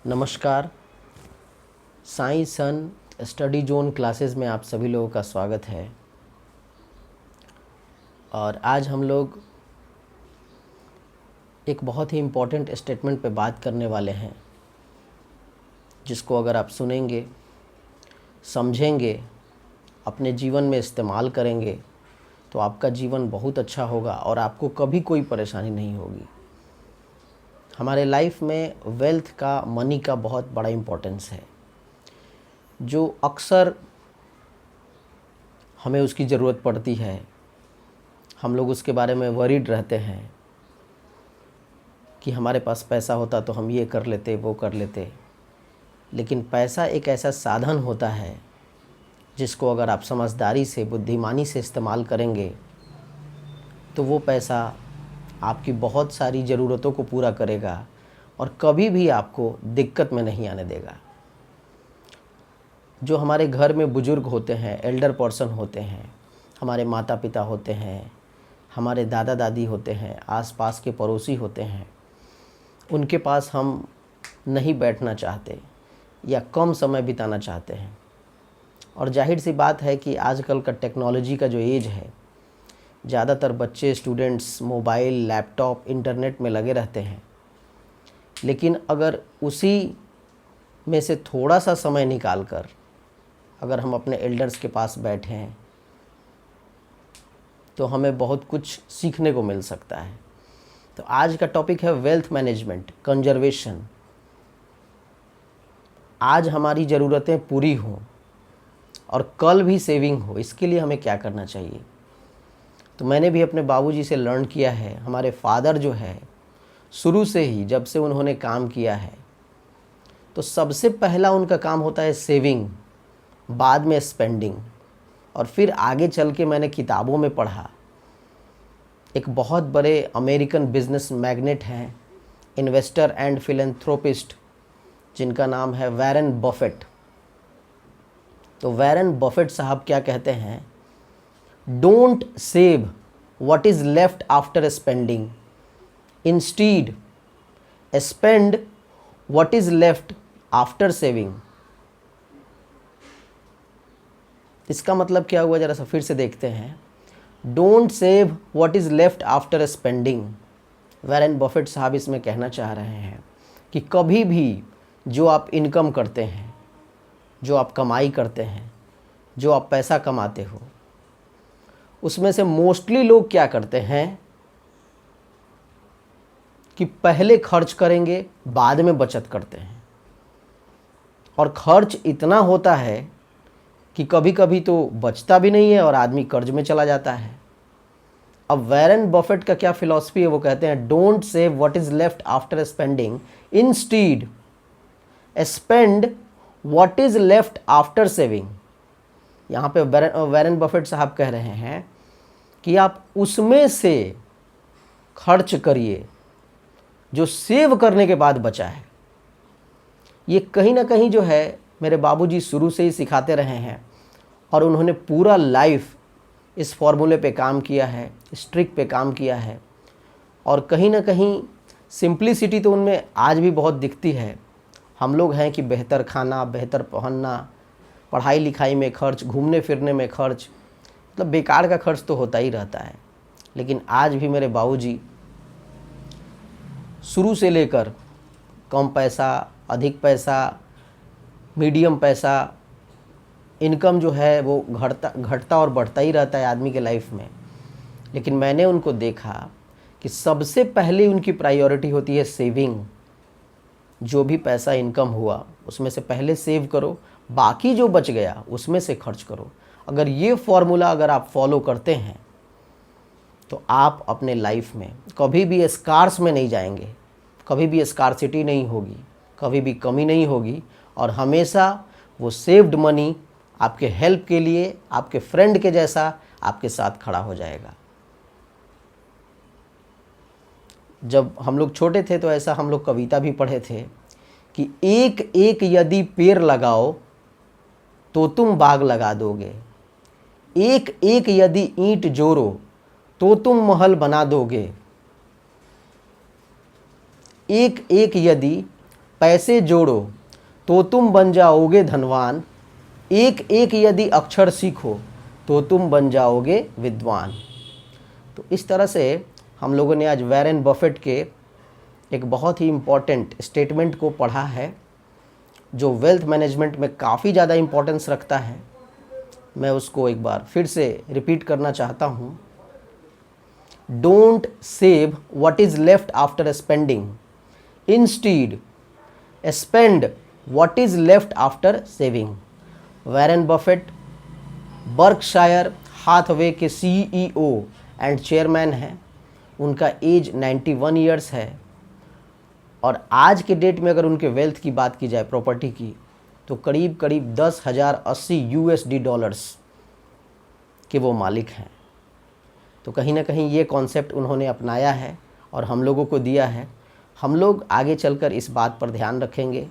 नमस्कार। साई सन study zone classes में आप सभी लोगों का स्वागत है। और आज हम लोग एक बहुत ही इम्पोर्टेंट स्टेटमेंट पे बात करने वाले हैं, जिसको अगर आप सुनेंगे, समझेंगे, अपने जीवन में इस्तेमाल करेंगे तो आपका जीवन बहुत अच्छा होगा और आपको कभी कोई परेशानी नहीं होगी। हमारे लाइफ में वेल्थ का, मनी का बहुत बड़ा इम्पोर्टेंस है, जो अक्सर हमें उसकी ज़रूरत पड़ती है। हम लोग उसके बारे में वरीड रहते हैं कि हमारे पास पैसा होता तो हम ये कर लेते, वो कर लेते। लेकिन पैसा एक ऐसा साधन होता है जिसको अगर आप समझदारी से, बुद्धिमानी से इस्तेमाल करेंगे तो वो पैसा आपकी बहुत सारी ज़रूरतों को पूरा करेगा और कभी भी आपको दिक्कत में नहीं आने देगा। जो हमारे घर में बुज़ुर्ग होते हैं, एल्डर पर्सन होते हैं, हमारे माता पिता होते हैं, हमारे दादा दादी होते हैं, आसपास के पड़ोसी होते हैं, उनके पास हम नहीं बैठना चाहते या कम समय बिताना चाहते हैं। और जाहिर सी बात है कि आजकल का टेक्नोलॉजी का जो एज है, ज़्यादातर बच्चे, स्टूडेंट्स मोबाइल, लैपटॉप, इंटरनेट में लगे रहते हैं। लेकिन अगर उसी में से थोड़ा सा समय निकाल कर अगर हम अपने एल्डर्स के पास बैठे हैं तो हमें बहुत कुछ सीखने को मिल सकता है। तो आज का टॉपिक है वेल्थ मैनेजमेंट, कंजर्वेशन। आज हमारी ज़रूरतें पूरी हों और कल भी सेविंग हो, इसके लिए हमें क्या करना चाहिए। तो मैंने भी अपने बाबूजी से लर्न किया है। हमारे फादर जो है, शुरू से ही जब से उन्होंने काम किया है तो सबसे पहला उनका काम होता है सेविंग, बाद में स्पेंडिंग। और फिर आगे चल के मैंने किताबों में पढ़ा, एक बहुत बड़े अमेरिकन बिजनेस मैग्नेट हैं, इन्वेस्टर एंड फिलैंथ्रोपिस्ट, जिनका नाम है वैरेन बफेट। तो वैरेन बफेट साहब क्या कहते हैं, don't save what is left after spending, instead spend what is left after saving. इसका मतलब क्या हुआ, जरा सा फिर से देखते हैं। Don't save what is left after spending. Warren Buffett साहब इसमें कहना चाह रहे हैं कि कभी भी जो आप इनकम करते हैं, जो आप कमाई करते हैं, जो आप पैसा कमाते हो, उसमें से मोस्टली लोग क्या करते हैं कि पहले खर्च करेंगे, बाद में बचत करते हैं। और खर्च इतना होता है कि कभी कभी तो बचता भी नहीं है और आदमी कर्ज में चला जाता है। अब वैरेन बफेट का क्या फिलॉसफी है, वो कहते हैं don't save what is left after spending, instead spend what is left after saving. यहाँ पे वैरेन बफेट साहब कह रहे हैं कि आप उसमें से खर्च करिए जो सेव करने के बाद बचा है। ये कहीं ना कहीं जो है मेरे बाबूजी शुरू से ही सिखाते रहे हैं और उन्होंने पूरा लाइफ इस फॉर्मूले पे काम किया है, इस ट्रिक पे काम किया है। और कहीं ना कहीं सिंप्लिसिटी तो उनमें आज भी बहुत दिखती है। हम लोग हैं कि बेहतर खाना, बेहतर पहनना, पढ़ाई लिखाई में खर्च, घूमने फिरने में खर्च, मतलब बेकार का खर्च तो होता ही रहता है। लेकिन आज भी मेरे बाबूजी शुरू से लेकर कम पैसा, अधिक पैसा, मीडियम पैसा, इनकम जो है वो घटता और बढ़ता ही रहता है आदमी के लाइफ में। लेकिन मैंने उनको देखा कि सबसे पहले उनकी प्रायोरिटी होती है सेविंग। जो भी पैसा इनकम हुआ उसमें से पहले सेव करो, बाकी जो बच गया उसमें से खर्च करो। अगर ये फॉर्मूला अगर आप फॉलो करते हैं तो आप अपने लाइफ में कभी भी स्कार्स में नहीं जाएंगे, कभी भी स्कार्सिटी नहीं होगी, कभी भी कमी नहीं होगी। और हमेशा वो सेव्ड मनी आपके हेल्प के लिए, आपके फ्रेंड के जैसा आपके साथ खड़ा हो जाएगा। जब हम लोग छोटे थे तो ऐसा हम लोग कविता भी पढ़े थे कि एक एक यदि पेड़ लगाओ तो तुम बाग लगा दोगे, एक एक यदि ईंट जोड़ो तो तुम महल बना दोगे, एक एक यदि पैसे जोड़ो तो तुम बन जाओगे धनवान, एक एक यदि अक्षर सीखो तो तुम बन जाओगे विद्वान। तो इस तरह से हम लोगों ने आज वॉरेन बफेट के एक बहुत ही इम्पॉर्टेंट स्टेटमेंट को पढ़ा है जो वेल्थ मैनेजमेंट में काफ़ी ज़्यादा इम्पोर्टेंस रखता है। मैं उसको एक बार फिर से रिपीट करना चाहता हूँ। Don't save what is left after spending, instead spend what is left after saving. Warren Buffett Berkshire Hathaway के CEO एंड चेयरमैन हैं। उनका एज 91 ईयर्स है और आज के डेट में अगर उनके वेल्थ की बात की जाए, प्रॉपर्टी की, तो करीब करीब 10,080 USD डॉलर्स के वो मालिक हैं। तो कहीं ना कहीं ये कॉन्सेप्ट उन्होंने अपनाया है और हम लोगों को दिया है। हम लोग आगे चलकर इस बात पर ध्यान रखेंगे।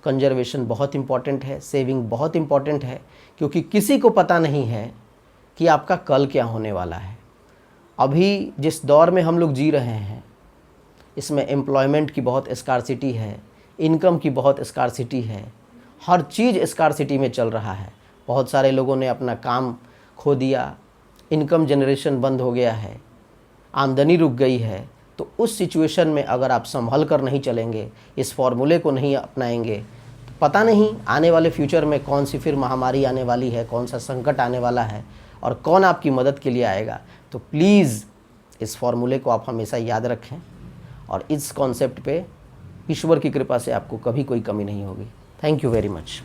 कंजर्वेशन बहुत इम्पॉर्टेंट है, सेविंग बहुत इम्पॉर्टेंट है, क्योंकि किसी को पता नहीं है कि आपका कल क्या होने वाला है। अभी जिस दौर में हम लोग जी रहे हैं, इसमें एम्प्लॉयमेंट की बहुत स्कार्सिटी है, इनकम की बहुत स्कार्सिटी है, हर चीज़ स्कार्सिटी में चल रहा है। बहुत सारे लोगों ने अपना काम खो दिया, इनकम जनरेशन बंद हो गया है, आमदनी रुक गई है। तो उस सिचुएशन में अगर आप संभल कर नहीं चलेंगे, इस फॉर्मूले को नहीं अपनाएंगे, तो पता नहीं आने वाले फ्यूचर में कौन सी फिर महामारी आने वाली है, कौन सा संकट आने वाला है और कौन आपकी मदद के लिए आएगा। तो प्लीज़ इस फॉर्मूले को आप हमेशा याद रखें और इस कॉन्सेप्ट पे ईश्वर की कृपा से आपको कभी कोई कमी नहीं होगी। Thank you very much.